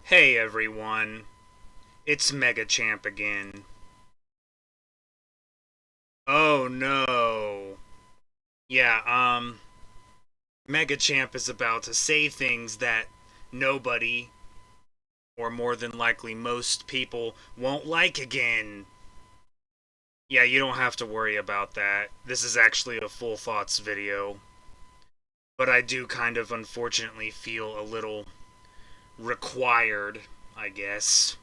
Hey everyone, it's Mega Champ again. Oh no. Yeah, Mega Champ is about to say things that nobody, or more than likely most people, won't like again. Yeah, you don't have to worry about that. This is actually a full thoughts video. But I do kind of unfortunately feel a little required, I guess,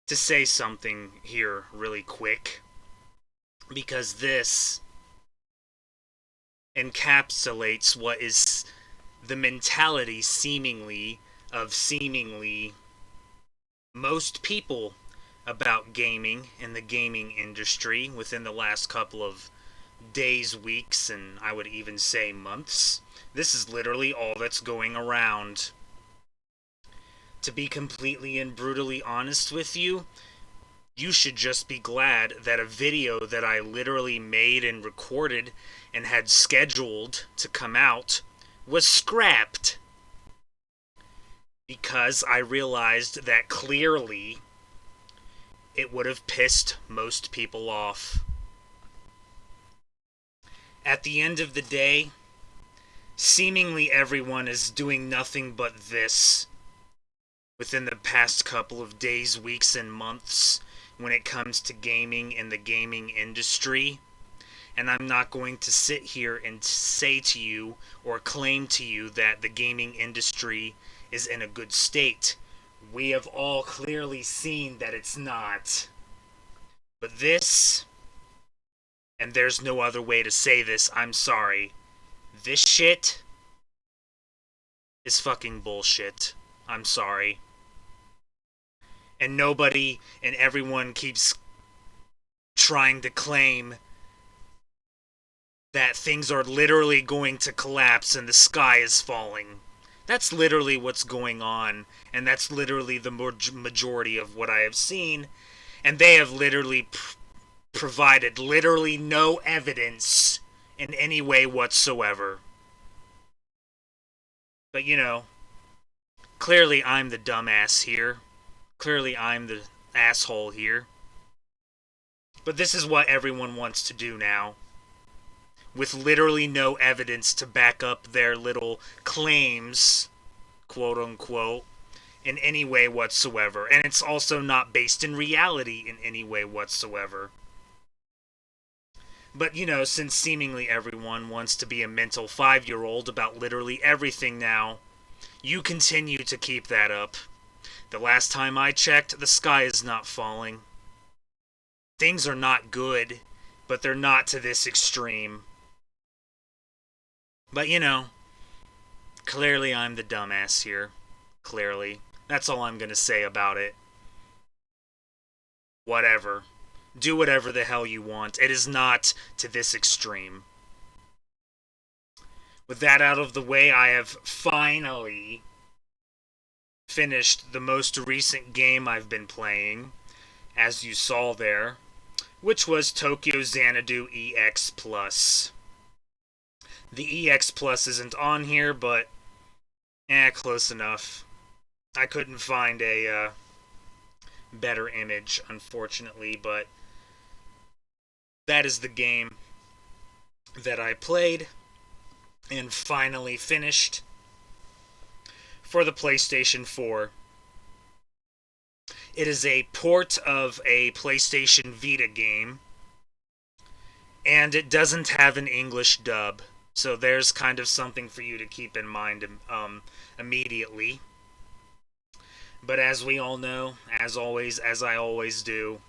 to say something here really quick. Because this encapsulates what is the mentality seemingly most people about gaming and the gaming industry within the last couple of days, weeks, and I would even say months. This is literally all that's going around. To be completely and brutally honest with you, you should just be glad that a video that I literally made and recorded and had scheduled to come out was scrapped. Because I realized that clearly it would have pissed most people off. At the end of the day, seemingly everyone is doing nothing but this within the past couple of days, weeks, and months when it comes to gaming and the gaming industry. And I'm not going to sit here and say to you or claim to you that the gaming industry is in a good state. We have all clearly seen that it's not. But this, and there's no other way to say this, I'm sorry. This shit is fucking bullshit. I'm sorry. And nobody and everyone keeps trying to claim that things are literally going to collapse and the sky is falling. That's literally what's going on, and that's literally the majority of what I have seen, and they have literally provided literally no evidence in any way whatsoever. But clearly I'm the dumbass here. Clearly I'm the asshole here. But this is what everyone wants to do now, with literally no evidence to back up their little claims, quote unquote, in any way whatsoever. And it's also not based in reality in any way whatsoever. But, since seemingly everyone wants to be a mental 5-year-old about literally everything now, you continue to keep that up. The last time I checked, the sky is not falling. Things are not good, but they're not to this extreme. But, clearly I'm the dumbass here. Clearly. That's all I'm gonna say about it. Whatever. Do whatever the hell you want. It is not to this extreme. With that out of the way, I have finally finished the most recent game I've been playing, as you saw there, which was Tokyo Xanadu EX Plus. The EX Plus isn't on here, but close enough. I couldn't find a better image, unfortunately, but that is the game that I played and finally finished for the PlayStation 4. It is a port of a PlayStation Vita game, and it doesn't have an English dub. So there's kind of something for you to keep in mind immediately. But as we all know, as always, as I always do,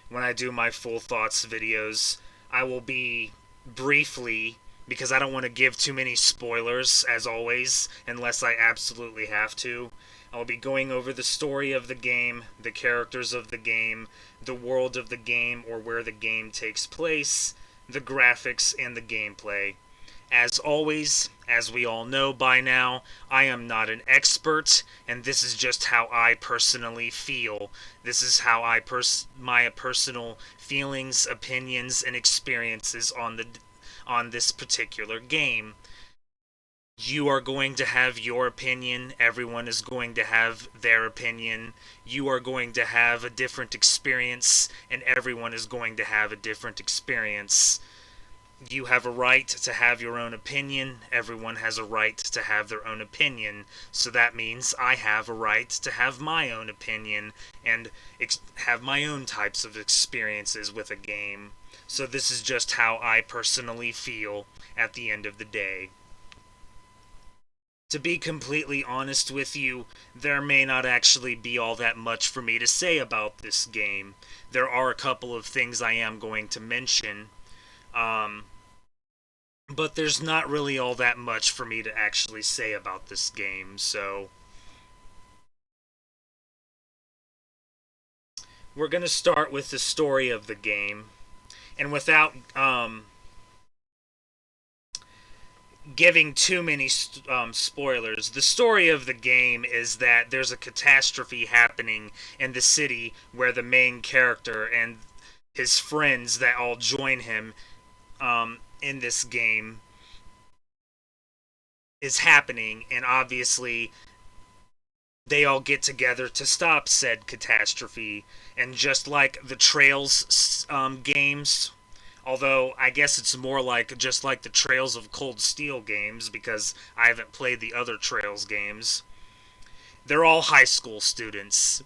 when I do my full thoughts videos, I will be briefly, because I don't want to give too many spoilers, as always, unless I absolutely have to. I'll be going over the story of the game, the characters of the game, the world of the game, or where the game takes place, the graphics, and the gameplay. As always, as we all know by now, I am not an expert, and this is just how I personally feel. This is how my personal feelings, opinions, and experiences on this particular game. You are going to have your opinion. Everyone is going to have their opinion. You are going to have a different experience, and everyone is going to have a different experience. You have a right to have your own opinion. Everyone has a right to have their own opinion. So that means I have a right to have my own opinion and have my own types of experiences with a game. So this is just how I personally feel at the end of the day. To be completely honest with you, there may not actually be all that much for me to say about this game. There are a couple of things I am going to mention, um, but there's not really all that much for me to actually say about this game, so we're going to start with the story of the game. And without giving too many spoilers, the story of the game is that there's a catastrophe happening in the city where the main character and his friends that all join him in this game is happening, and obviously they all get together to stop said catastrophe. And just like the Trails games, although I guess it's more like just like the Trails of Cold Steel games because I haven't played the other Trails games. They're all high school students.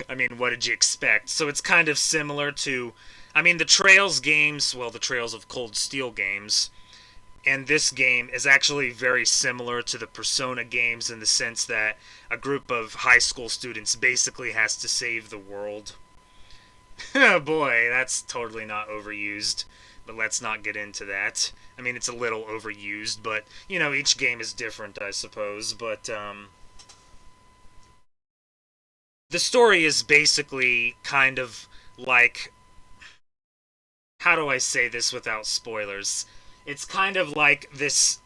I mean, what did you expect? So it's kind of similar to, I mean, the Trails games, well, the Trails of Cold Steel games, and this game is actually very similar to the Persona games in the sense that a group of high school students basically has to save the world. Oh boy, that's totally not overused. But let's not get into that. I mean, it's a little overused, but, you know, each game is different, I suppose. But, the story is basically kind of like. How do I say this without spoilers? It's kind of like this,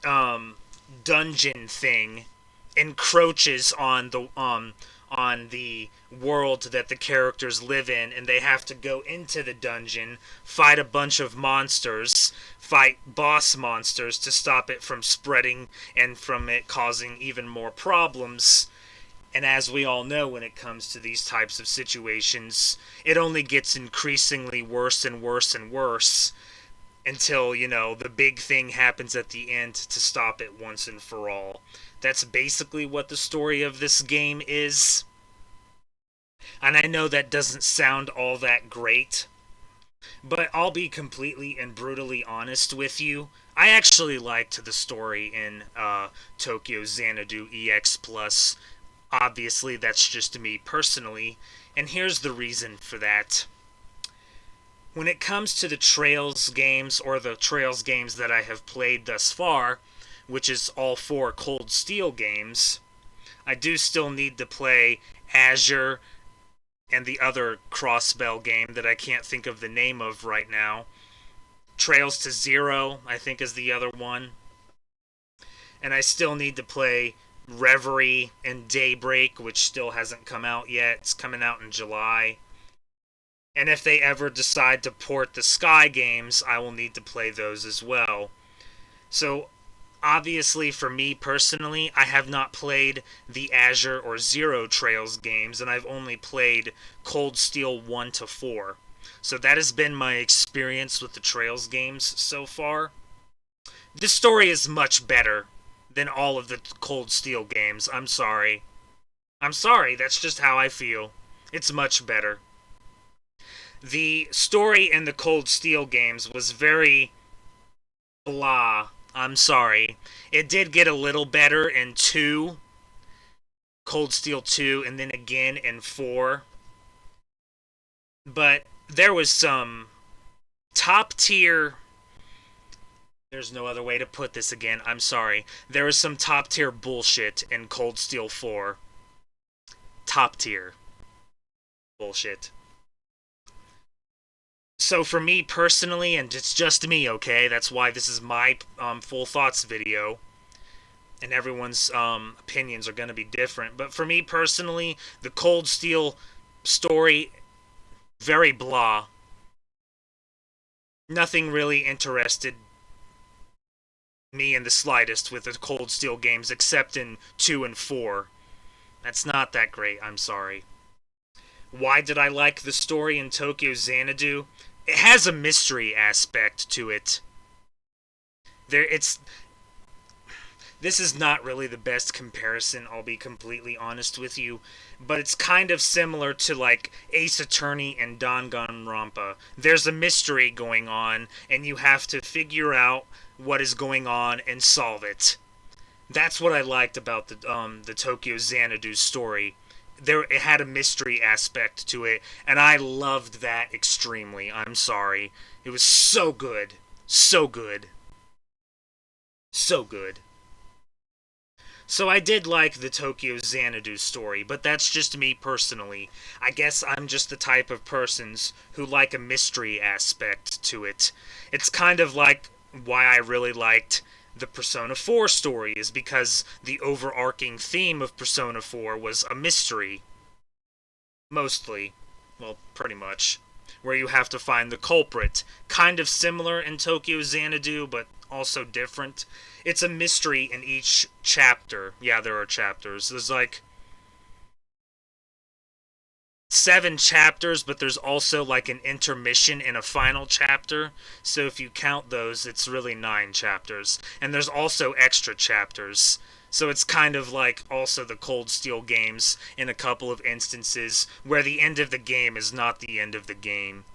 um, dungeon thing encroaches on the world that the characters live in, and they have to go into the dungeon, fight a bunch of monsters, fight boss monsters to stop it from spreading and from it causing even more problems. And as we all know, when it comes to these types of situations, it only gets increasingly worse and worse and worse until, you know, the big thing happens at the end to stop it once and for all. That's basically what the story of this game is. And I know that doesn't sound all that great, but I'll be completely and brutally honest with you. I actually liked the story in Tokyo Xanadu EX Plus. Obviously, that's just me personally, and here's the reason for that. When it comes to the Trails games, or the Trails games that I have played thus far, which is all four Cold Steel games, I do still need to play Azure and the other Crossbell game that I can't think of the name of right now. Trails to Zero, I think, is the other one. And I still need to play Reverie and Daybreak, which still hasn't come out yet. It's coming out in July. And if they ever decide to port the Sky games, I will need to play those as well. So, obviously, for me personally, I have not played the Azure or Zero Trails games, and I've only played Cold Steel 1 to 4. So that has been my experience with the Trails games so far. This story is much better than all of the Cold Steel games. I'm sorry. I'm sorry, that's just how I feel. It's much better. The story in the Cold Steel games was very blah. I'm sorry. It did get a little better in 2, Cold Steel 2, and then again in 4. But there was some top tier. There's no other way to put this again. I'm sorry. There was some top tier bullshit in Cold Steel 4. Top tier bullshit. So for me personally, and it's just me, okay? That's why this is my full thoughts video, and everyone's opinions are going to be different. But for me personally, the Cold Steel story, very blah. Nothing really interested me in the slightest with the Cold Steel games, except in 2 and 4. That's not that great, I'm sorry. Why did I like the story in Tokyo Xanadu? It has a mystery aspect to it. It's this is not really the best comparison, I'll be completely honest with you, but it's kind of similar to like Ace Attorney and Danganronpa. There's a mystery going on, and you have to figure out what is going on and solve it. That's what I liked about the Tokyo Xanadu story. It had a mystery aspect to it, and I loved that extremely. I'm sorry. It was so good. So good. So good. So I did like the Tokyo Xanadu story, but that's just me personally. I guess I'm just the type of persons who like a mystery aspect to it. It's kind of like why I really liked the Persona 4 story, is because the overarching theme of Persona 4 was a mystery. Mostly. Well, pretty much. Where you have to find the culprit. Kind of similar in Tokyo Xanadu, but also different. It's a mystery in each chapter. Yeah, there are chapters. There's like 7 chapters, but there's also like an intermission in a final chapter. So if you count those, it's really 9 chapters. And there's also extra chapters. So it's kind of like also the Cold Steel games in a couple of instances where the end of the game is not the end of the game.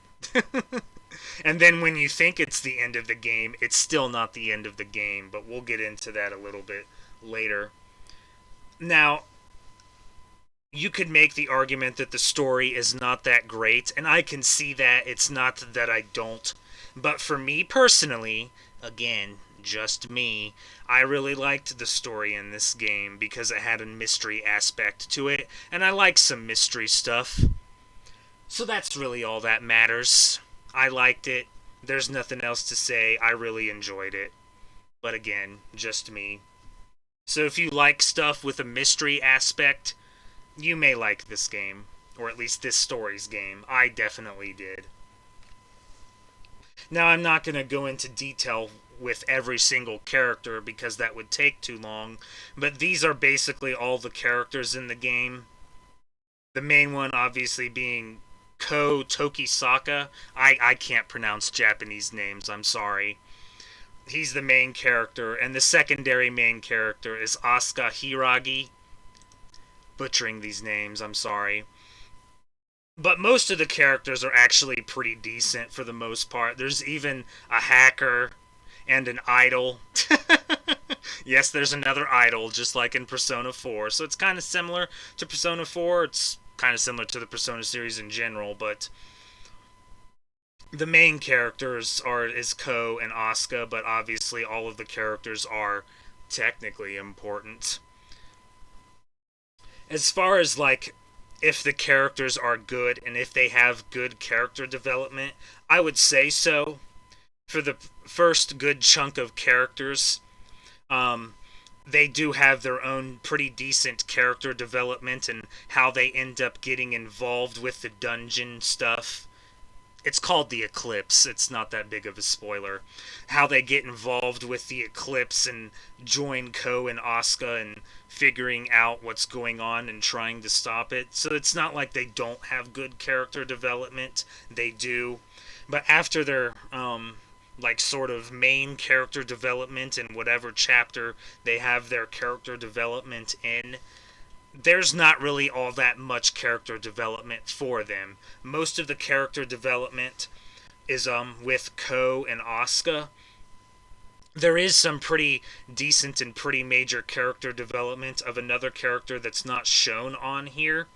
And then when you think it's the end of the game, it's still not the end of the game, but we'll get into that a little bit later. Now, you could make the argument that the story is not that great, and I can see that. It's not that I don't. But for me personally, again, just me, I really liked the story in this game because it had a mystery aspect to it, and I like some mystery stuff. So that's really all that matters. I liked it. There's nothing else to say. I really enjoyed it. But again, just me. So if you like stuff with a mystery aspect, you may like this game. Or at least this story's game. I definitely did. Now, I'm not going to go into detail with every single character because that would take too long, but these are basically all the characters in the game. The main one obviously being Ko Tokisaka. I can't pronounce Japanese names, I'm sorry. He's the main character, and the secondary main character is Asuka Hiragi. Butchering these names, I'm sorry. But most of the characters are actually pretty decent for the most part. There's even a hacker and an idol. Yes, there's another idol, just like in Persona 4. So it's kind of similar to Persona 4. It's kind of similar to the Persona series in general, but the main characters is Ko and Asuka, but obviously all of the characters are technically important. As far as like if the characters are good and if they have good character development, I would say so. For the first good chunk of characters, they do have their own pretty decent character development and how they end up getting involved with the dungeon stuff. It's called the Eclipse. It's not that big of a spoiler. How they get involved with the Eclipse and join Ko and Asuka and figuring out what's going on and trying to stop it. So it's not like they don't have good character development. They do. But after their like sort of main character development in whatever chapter they have their character development in, there's not really all that much character development for them. Most of the character development is with Ko and Asuka. There is some pretty decent and pretty major character development of another character that's not shown on here.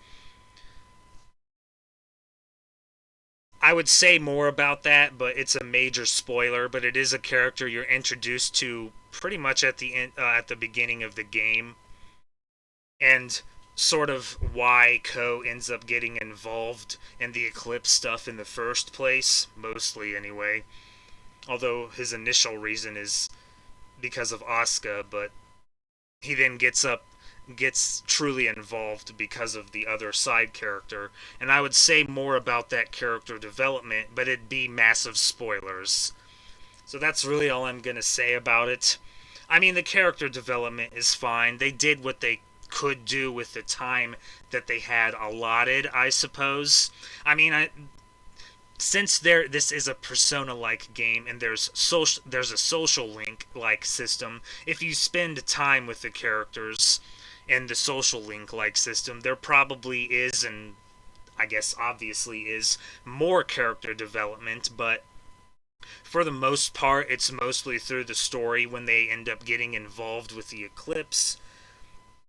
I would say more about that, but it's a major spoiler. But it is a character you're introduced to pretty much at the beginning of the game, and sort of why Ko ends up getting involved in the Eclipse stuff in the first place, mostly anyway. Although his initial reason is because of Asuka, but he then gets truly involved because of the other side character. And I would say more about that character development, but it'd be massive spoilers. So that's really all I'm going to say about it. I mean, the character development is fine. They did what they could do with the time that they had allotted, I suppose. I mean, since this is a persona like game and there's a social link like system, if you spend time with the characters in the social link like system, there probably is, and I guess obviously is, more character development, but for the most part it's mostly through the story when they end up getting involved with the eclipse.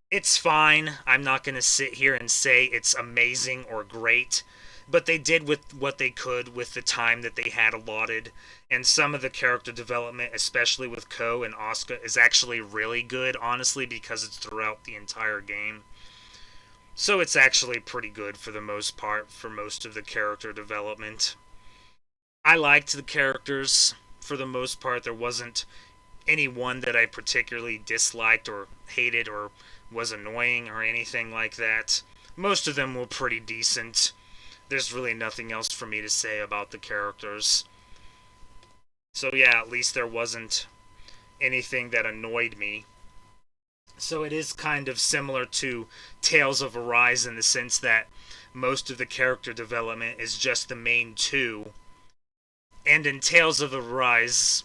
It's fine. I'm not going to sit here and say it's amazing or great, but they did with what they could with the time that they had allotted. And some of the character development, especially with Ko and Asuka, is actually really good, honestly, because it's throughout the entire game. So it's actually pretty good for the most part for most of the character development. I liked the characters for the most part. There wasn't any one that I particularly disliked or hated or was annoying or anything like that. Most of them were pretty decent. There's really nothing else for me to say about the characters. So yeah, at least there wasn't anything that annoyed me. So it is kind of similar to Tales of Arise in the sense that most of the character development is just the main two. And in Tales of Arise,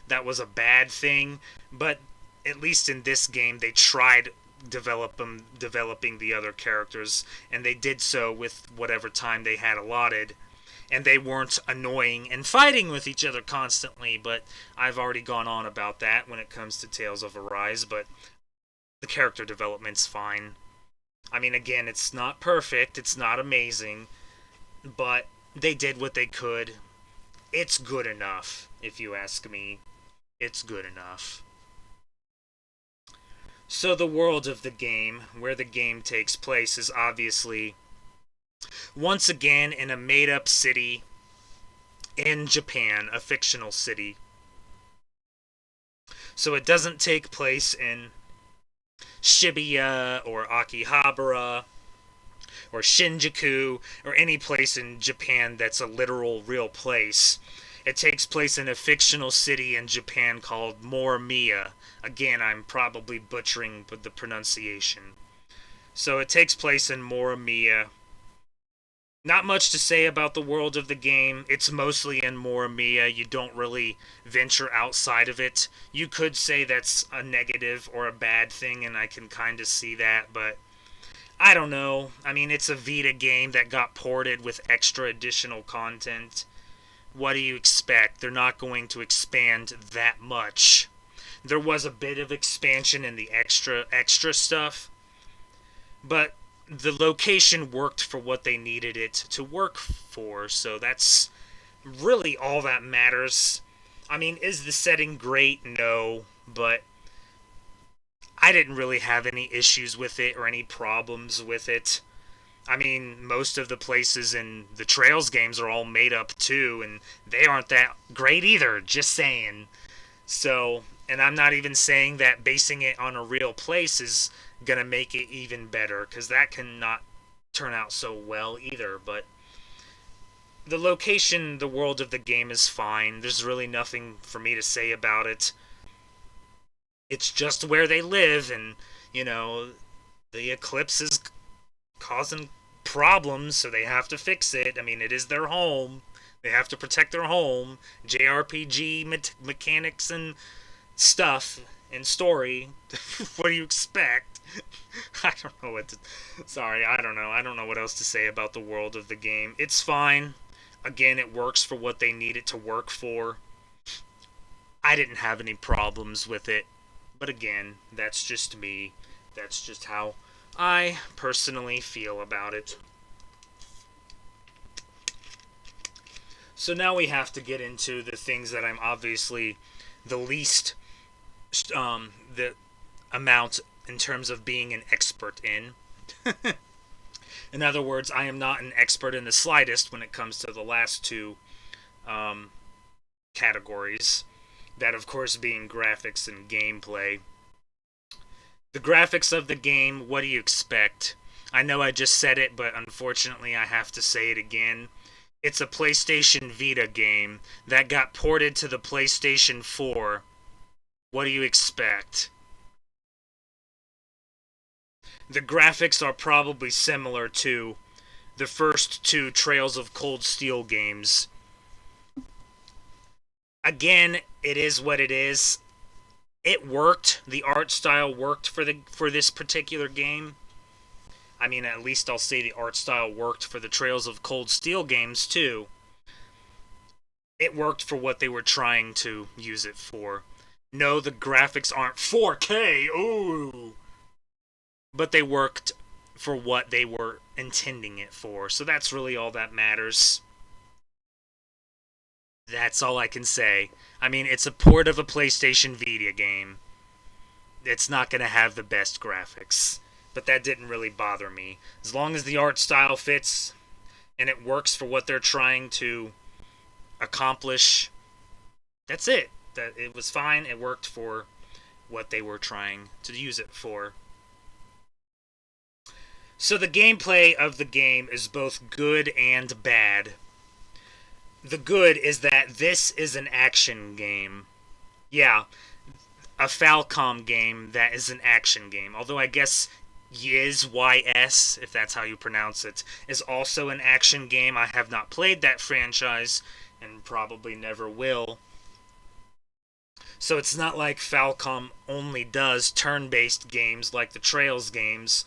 that was a bad thing, but at least in this game they tried developing the other characters, and they did so with whatever time they had allotted, and they weren't annoying and fighting with each other constantly. But I've already gone on about that when it comes to Tales of Arise. But the character development's fine. I mean, again, it's not perfect, it's not amazing, but they did what they could. It's good enough, if you ask me. It's good enough. So the world of the game, where the game takes place, is obviously once again in a made-up city in Japan, a fictional city. So it doesn't take place in Shibuya or Akihabara or Shinjuku or any place in Japan that's a literal real place. It takes place in a fictional city in Japan called Morimiya. Again, I'm probably butchering the pronunciation. So it takes place in Morimiya. Not much to say about the world of the game. It's mostly in Morimiya. You don't really venture outside of it. You could say that's a negative or a bad thing, and I can kind of see that, but I don't know. I mean, it's a Vita game that got ported with extra additional content. What do you expect? They're not going to expand that much. There was a bit of expansion in the extra stuff, but the location worked for what they needed it to work for, so that's really all that matters. I mean, is the setting great? No, but I didn't really have any issues with it or any problems with it. I mean, most of the places in the Trails games are all made up too, and they aren't that great either, just saying. So, and I'm not even saying that basing it on a real place is gonna make it even better, because that cannot turn out so well either. But the location, the world of the game is fine. There's really nothing for me to say about it. It's just where they live, and, the eclipse is causing problems, so they have to fix it. I mean, it is their home. They have to protect their home. JRPG mechanics and stuff and story. What do you expect? I don't know what to... Sorry, I don't know. I don't know what else to say about the world of the game. It's fine. Again, it works for what they need it to work for. I didn't have any problems with it. But again, that's just me. That's just how I personally feel about it. So now we have to get into the things that I'm obviously the least the amount in terms of being an expert in. In other words, I am not an expert in the slightest when it comes to the last two categories. That, of course, being graphics and gameplay. The graphics of the game, what do you expect? I know I just said it, but unfortunately I have to say it again. It's a PlayStation Vita game that got ported to the PlayStation 4 What do you expect? The graphics are probably similar to the first two Trails of Cold Steel games. Again, it is what it is. It worked. The art style worked for this particular game. I mean, at least I'll say the art style worked for the Trails of Cold Steel games too. It worked for what they were trying to use it for. No, the graphics aren't 4K. Ooh. But they worked for what they were intending it for. So that's really all that matters. That's all I can say. I mean, it's a port of a PlayStation Vita game. It's not going to have the best graphics. But that didn't really bother me. As long as the art style fits and it works for what they're trying to accomplish, that's it. That it was fine. It worked for what they were trying to use it for. So the gameplay of the game is both good and bad. The good is that this is an action game. Yeah, a Falcom game that is an action game. Although I guess Yiz, Y-S, if that's how you pronounce it, is also an action game. I have not played that franchise and probably never will. So it's not like Falcom only does turn-based games like the Trails games.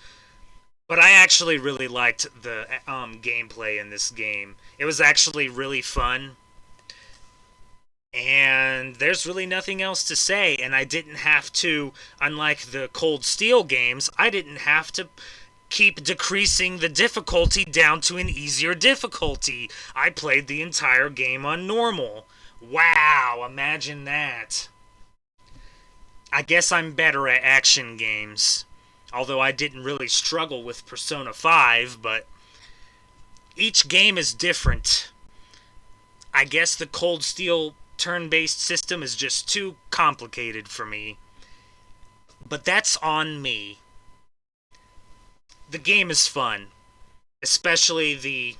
But I actually really liked the gameplay in this game. It was actually really fun. And there's really nothing else to say. And I didn't have to, unlike the Cold Steel games, I didn't have to keep decreasing the difficulty down to an easier difficulty. I played the entire game on normal. Wow, imagine that. I guess I'm better at action games. Although I didn't really struggle with Persona 5, but each game is different. I guess the Cold Steel turn-based system is just too complicated for me. But that's on me. The game is fun, especially the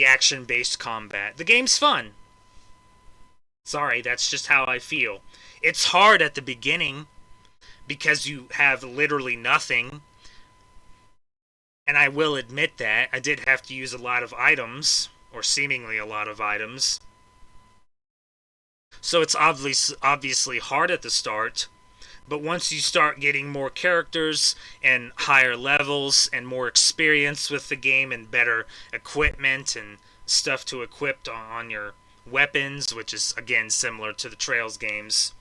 action-based combat. The game's fun. Sorry, that's just how I feel. It's hard at the beginning because you have literally nothing. And I will admit that I did have to use a lot of items, or seemingly a lot of items. So it's obviously hard at the start, but once you start getting more characters and higher levels and more experience with the game and better equipment and stuff to equip on your weapons, which is again similar to the Trails games,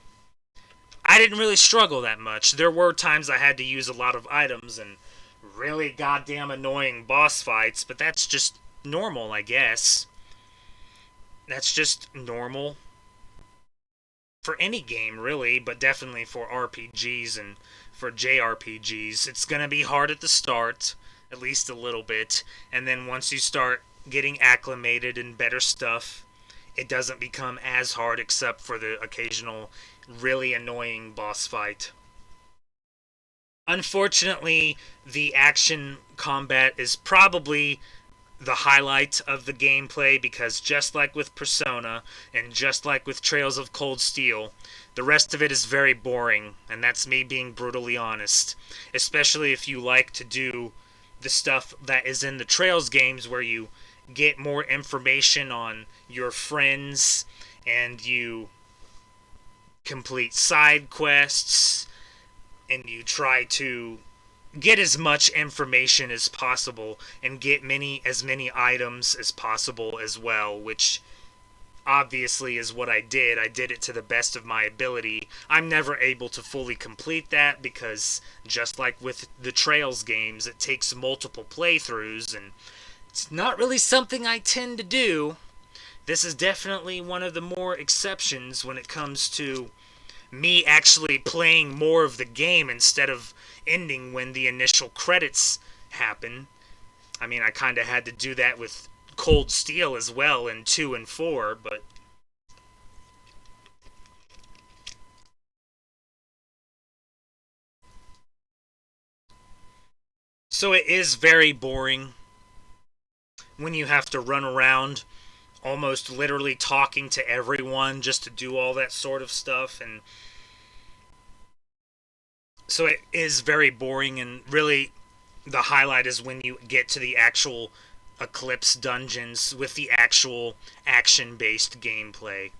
I didn't really struggle that much. There were times I had to use a lot of items and really goddamn annoying boss fights, but that's just normal, I guess. That's just normal for any game, really, but definitely for RPGs and for JRPGs. It's going to be hard at the start, at least a little bit, and then once you start getting acclimated and better stuff, it doesn't become as hard except for the occasional really annoying boss fight. Unfortunately, the action combat is probably the highlight of the gameplay because just like with Persona and just like with Trails of Cold Steel, the rest of it is very boring, and that's me being brutally honest. Especially if you like to do the stuff that is in the Trails games where you get more information on your friends and you complete side quests and you try to get as much information as possible and get as many items as possible as well, which obviously is what I did. I did it to the best of my ability. I'm never able to fully complete that because just like with the Trails games, it takes multiple playthroughs and it's not really something I tend to do. This is definitely one of the more exceptions when it comes to me actually playing more of the game instead of ending when the initial credits happen. I mean, I kind of had to do that with Cold Steel as well in 2 and 4, but so it is very boring when you have to run around almost literally talking to everyone just to do all that sort of stuff, and So it is very boring, and really the highlight is when you get to the actual Eclipse dungeons with the actual action based gameplay.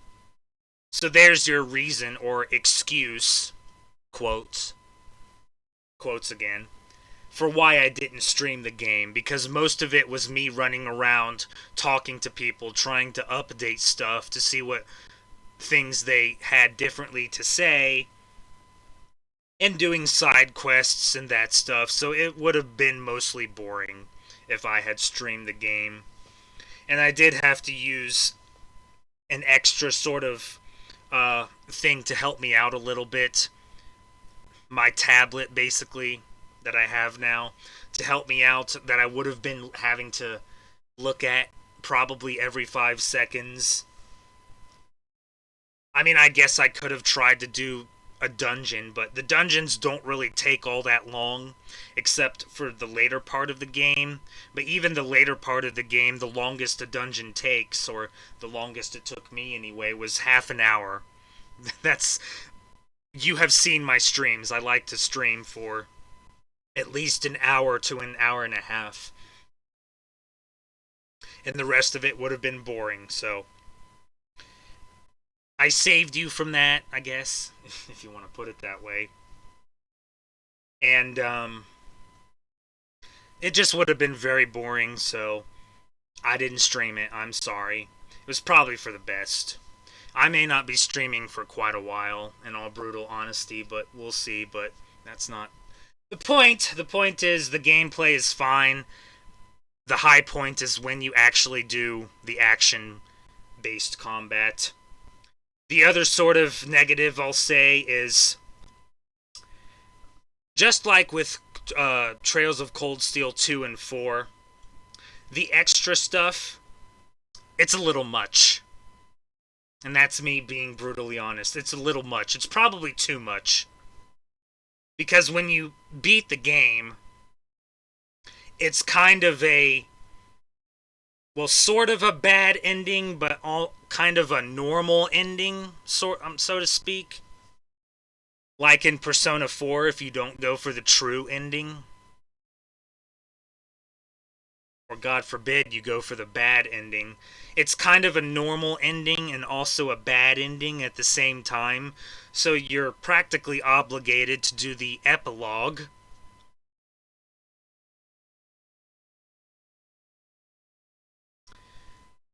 So there's your reason or excuse, quotes, quotes again, for why I didn't stream the game, because most of it was me running around talking to people, trying to update stuff to see what things they had differently to say, and doing side quests and that stuff, so it would have been mostly boring if I had streamed the game. And I did have to use an extra sort of thing to help me out a little bit. My tablet, basically, that I have now, to help me out, that I would have been having to look at probably every 5 seconds. I mean, I guess I could have tried to do a dungeon, but the dungeons don't really take all that long, except for the later part of the game. But even the later part of the game, the longest a dungeon takes, or the longest it took me anyway, was half an hour. That's... You have seen my streams. I like to stream for at least an hour to an hour and a half. And the rest of it would have been boring, so... I saved you from that, I guess, if you want to put it that way. And it just would have been very boring, so I didn't stream it. I'm sorry. It was probably for the best. I may not be streaming for quite a while, in all brutal honesty, but we'll see. But that's not the point. The point is the gameplay is fine. The high point is when you actually do the action-based combat. The other sort of negative I'll say is, just like with Trails of Cold Steel 2 and 4, the extra stuff, it's a little much. And that's me being brutally honest. It's a little much. It's probably too much. Because when you beat the game, it's kind of a... well, sort of a bad ending, but all kind of a normal ending, so to speak. Like in Persona 4, if you don't go for the true ending. Or God forbid you go for the bad ending. It's kind of a normal ending and also a bad ending at the same time. So you're practically obligated to do the epilogue.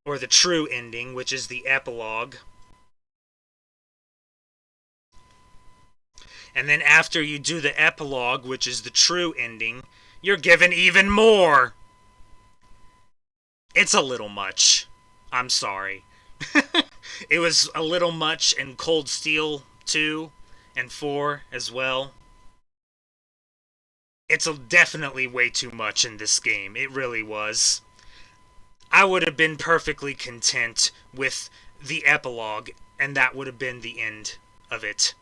Or the true ending, which is the epilogue. And then after you do the epilogue, which is the true ending, you're given even more. It's a little much. I'm sorry. It was a little much in Cold Steel 2 and 4 as well. It's definitely way too much in this game. It really was. I would have been perfectly content with the epilogue, and that would have been the end of it.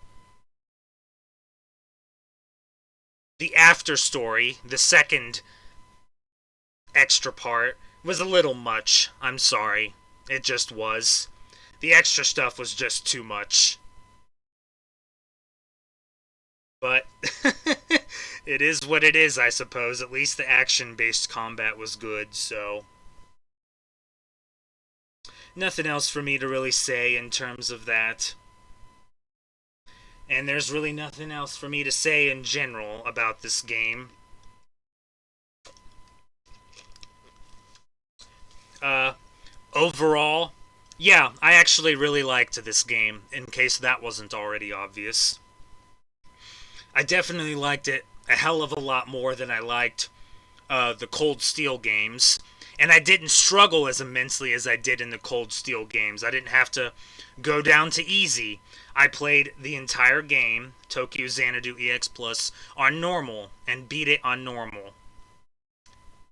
The after story, the second extra part, was a little much. I'm sorry. It just was. The extra stuff was just too much. But it is what it is, I suppose. At least the action-based combat was good, so... nothing else for me to really say in terms of that. And there's really nothing else for me to say in general about this game. Overall, yeah, I actually really liked this game, in case that wasn't already obvious. I definitely liked it a hell of a lot more than I liked the Cold Steel games. And I didn't struggle as immensely as I did in the Cold Steel games. I didn't have to go down to easy. I played the entire game, Tokyo Xanadu EX Plus, on normal, and beat it on normal.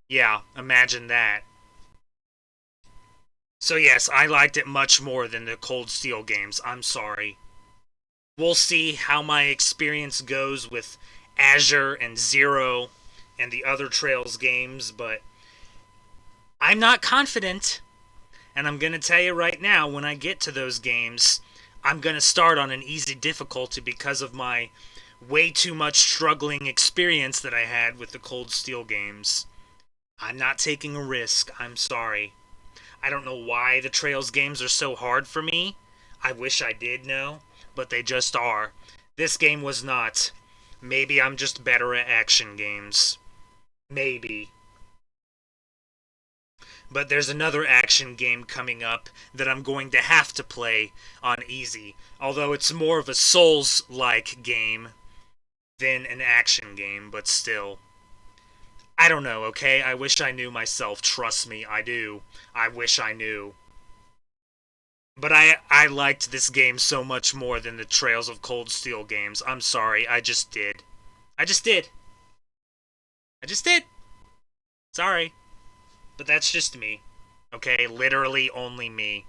Yeah, imagine that. So yes, I liked it much more than the Cold Steel games. I'm sorry. We'll see how my experience goes with Azure and Zero and the other Trails games, but I'm not confident. And I'm going to tell you right now, when I get to those games, I'm going to start on an easy difficulty because of my way too much struggling experience that I had with the Cold Steel games. I'm not taking a risk. I'm sorry. I don't know why the Trails games are so hard for me. I wish I did know, but they just are. This game was not. Maybe I'm just better at action games. Maybe. But there's another action game coming up that I'm going to have to play on easy. Although it's more of a Souls-like game than an action game, but still. I don't know, okay? I wish I knew myself. Trust me, I do. I wish I knew. But I liked this game so much more than the Trails of Cold Steel games. I'm sorry, I just did. I just did. I just did. Sorry. But that's just me. Okay? Literally only me.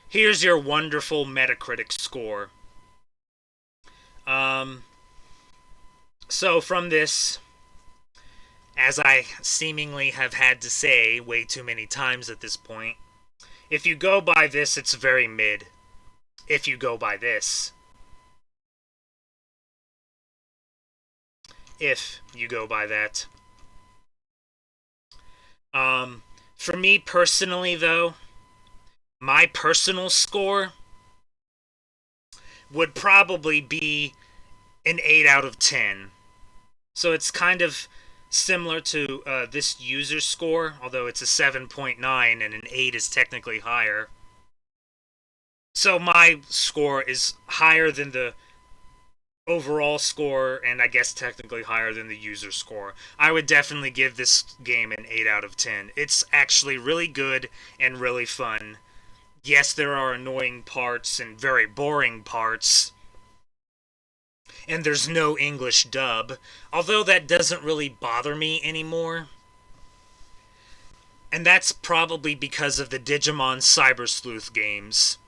Here's your wonderful Metacritic score. So from this, as I seemingly have had to say way too many times at this point, if you go by this, it's very mid. If you go by this. If you go by that. For me personally, though, my personal score would probably be an 8 out of 10. So it's kind of similar to this user score, although it's a 7.9 and an 8 is technically higher. So my score is higher than the overall score, and I guess technically higher than the user score. I would definitely give this game an 8 out of 10. It's actually really good and really fun. Yes, there are annoying parts and very boring parts, and there's no English dub, although that doesn't really bother me anymore. And that's probably because of the Digimon Cyber Sleuth games.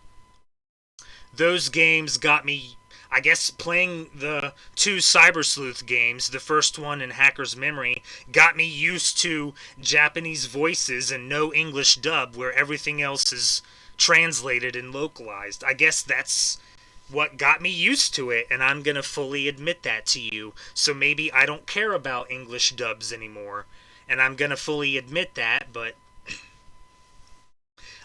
Those games got me, I guess playing the two Cyber Sleuth games, the first one and Hacker's Memory, got me used to Japanese voices and no English dub where everything else is translated and localized. I guess that's what got me used to it, and I'm gonna fully admit that to you. So maybe I don't care about English dubs anymore, and I'm gonna fully admit that, but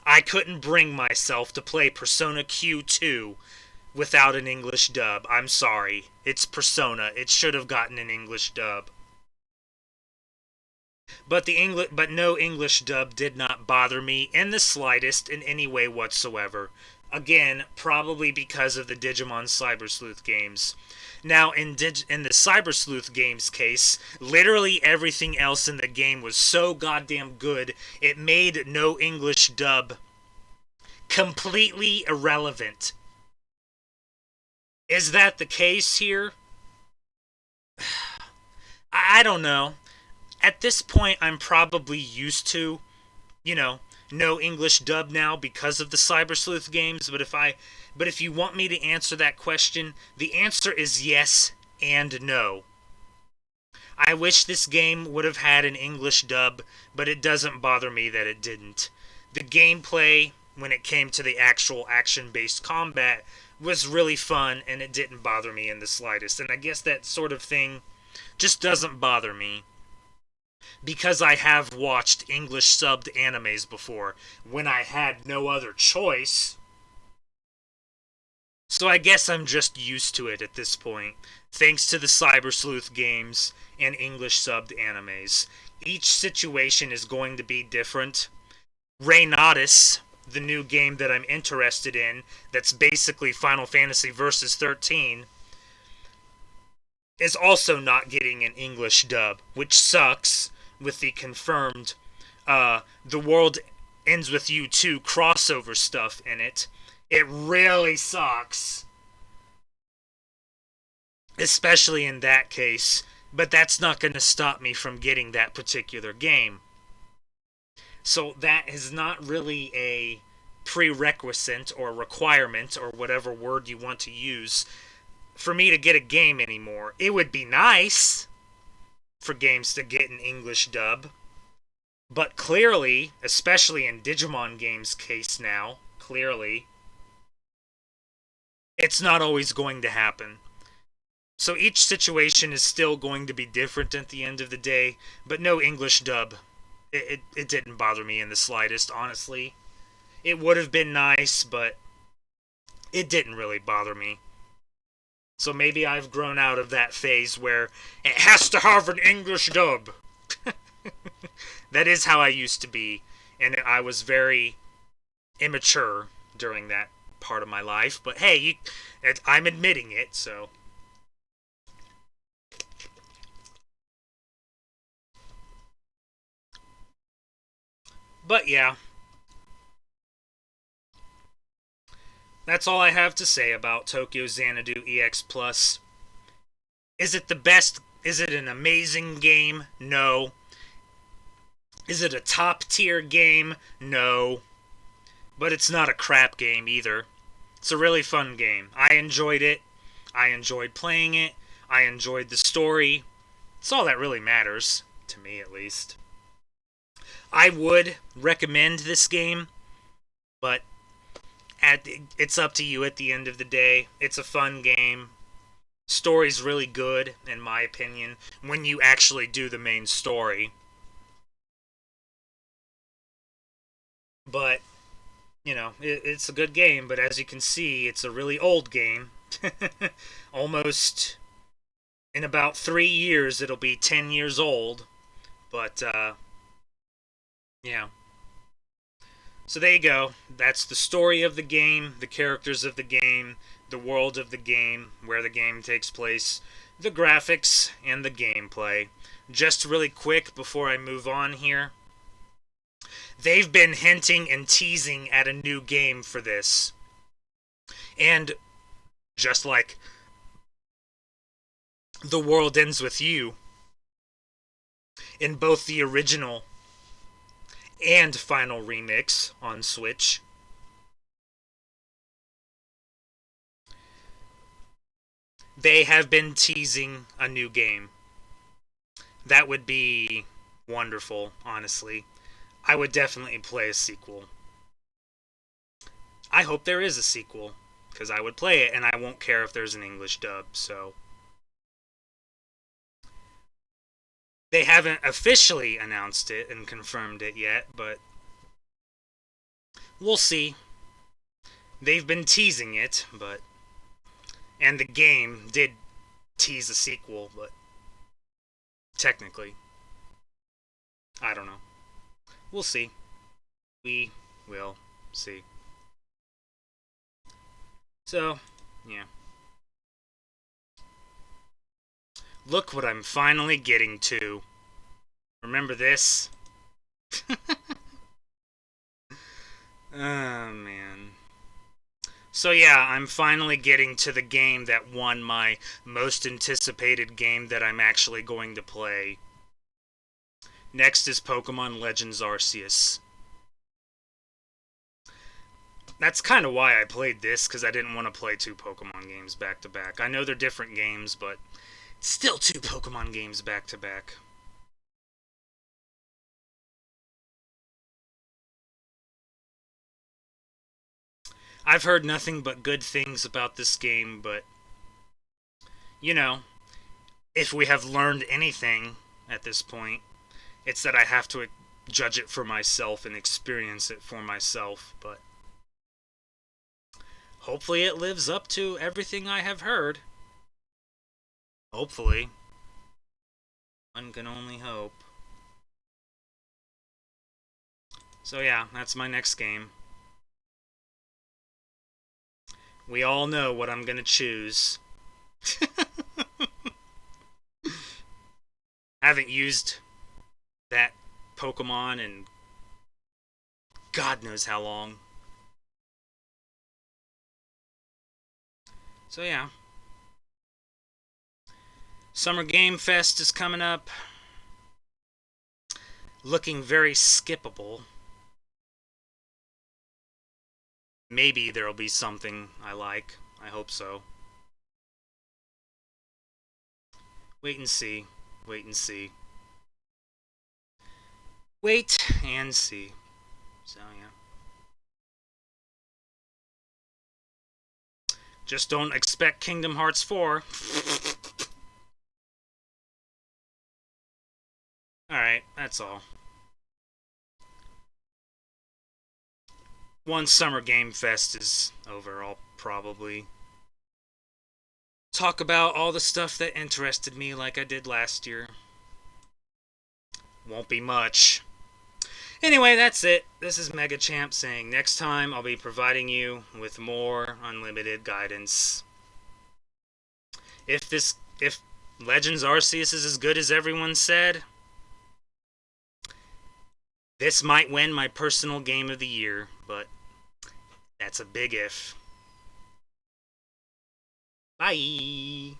I couldn't bring myself to play Persona Q2 without an English dub. I'm sorry. It's Persona. It should have gotten an English dub. But no English dub did not bother me in the slightest in any way whatsoever. Again, probably because of the Digimon Cyber Sleuth games. Now, in the Cyber Sleuth games case, literally everything else in the game was so goddamn good, it made no English dub completely irrelevant. Is that the case here? I don't know. At this point, I'm probably used to, no English dub now because of the Cyber Sleuth games, but if you want me to answer that question, the answer is yes and no. I wish this game would have had an English dub, but it doesn't bother me that it didn't. The gameplay, when it came to the actual action-based combat, was really fun, and it didn't bother me in the slightest. And I guess that sort of thing just doesn't bother me, because I have watched English-subbed animes before, when I had no other choice. So I guess I'm just used to it at this point, thanks to the Cyber Sleuth games and English-subbed animes. Each situation is going to be different. Reynatus, the new game that I'm interested in, that's basically Final Fantasy Versus 13, is also not getting an English dub, which sucks with the confirmed The World Ends With You 2 crossover stuff in it. It really sucks. Especially in that case, but that's not going to stop me from getting that particular game. So that is not really a prerequisite or requirement or whatever word you want to use for me to get a game anymore. It would be nice for games to get an English dub, but clearly, especially in Digimon games' case now, clearly, it's not always going to happen. So each situation is still going to be different at the end of the day, but no English dub. It didn't bother me in the slightest, honestly. It would have been nice, but it didn't really bother me. So maybe I've grown out of that phase where it has to have an English dub. That is how I used to be, and I was very immature during that part of my life. But hey, I'm admitting it, so. But yeah, that's all I have to say about Tokyo Xanadu EX Plus. Is it the best? Is it an amazing game? No. Is it a top tier game? No. But it's not a crap game either. It's a really fun game. I enjoyed it. I enjoyed playing it. I enjoyed the story. It's all that really matters, to me at least. I would recommend this game, but it's up to you at the end of the day. It's a fun game. Story's really good, in my opinion, when you actually do the main story. But, it's a good game, but as you can see, it's a really old game. Almost in about 3 years, it'll be 10 years old. But, yeah. So there you go. That's the story of the game, the characters of the game, the world of the game, where the game takes place, the graphics, and the gameplay. Just really quick before I move on here. They've been hinting and teasing at a new game for this. And just like The World Ends With You, in both the original and final remix on Switch, they have been teasing a new game. That would be wonderful, honestly. I would definitely play a sequel. I hope there is a sequel, because I would play it, and I won't care if there's an English dub, so. They haven't officially announced it and confirmed it yet, but we'll see. They've been teasing it, but. And the game did tease a sequel, but. Technically. I don't know. We'll see. We will see. So, yeah. Look what I'm finally getting to. Remember this? Oh, man. So yeah, I'm finally getting to the game that won my most anticipated game that I'm actually going to play. Next is Pokemon Legends Arceus. That's kind of why I played this, because I didn't want to play two Pokemon games back to back. I know they're different games, but still two Pokemon games back to back. I've heard nothing but good things about this game, but, you know, if we have learned anything at this point, it's that I have to judge it for myself and experience it for myself, but hopefully it lives up to everything I have heard. Hopefully. One can only hope. So yeah, that's my next game. We all know what I'm gonna choose. Haven't used that Pokemon in God knows how long. So yeah. Summer Game Fest is coming up. Looking very skippable. Maybe there'll be something I like. I hope so. Wait and see. Wait and see. Wait and see. So, yeah. Just don't expect Kingdom Hearts 4. That's all. Once Summer Game Fest is over, I'll probably talk about all the stuff that interested me like I did last year. Won't be much. Anyway, that's it. This is Mega Champ saying next time I'll be providing you with more unlimited guidance. If Legends Arceus is as good as everyone said, this might win my personal game of the year, but that's a big if. Bye.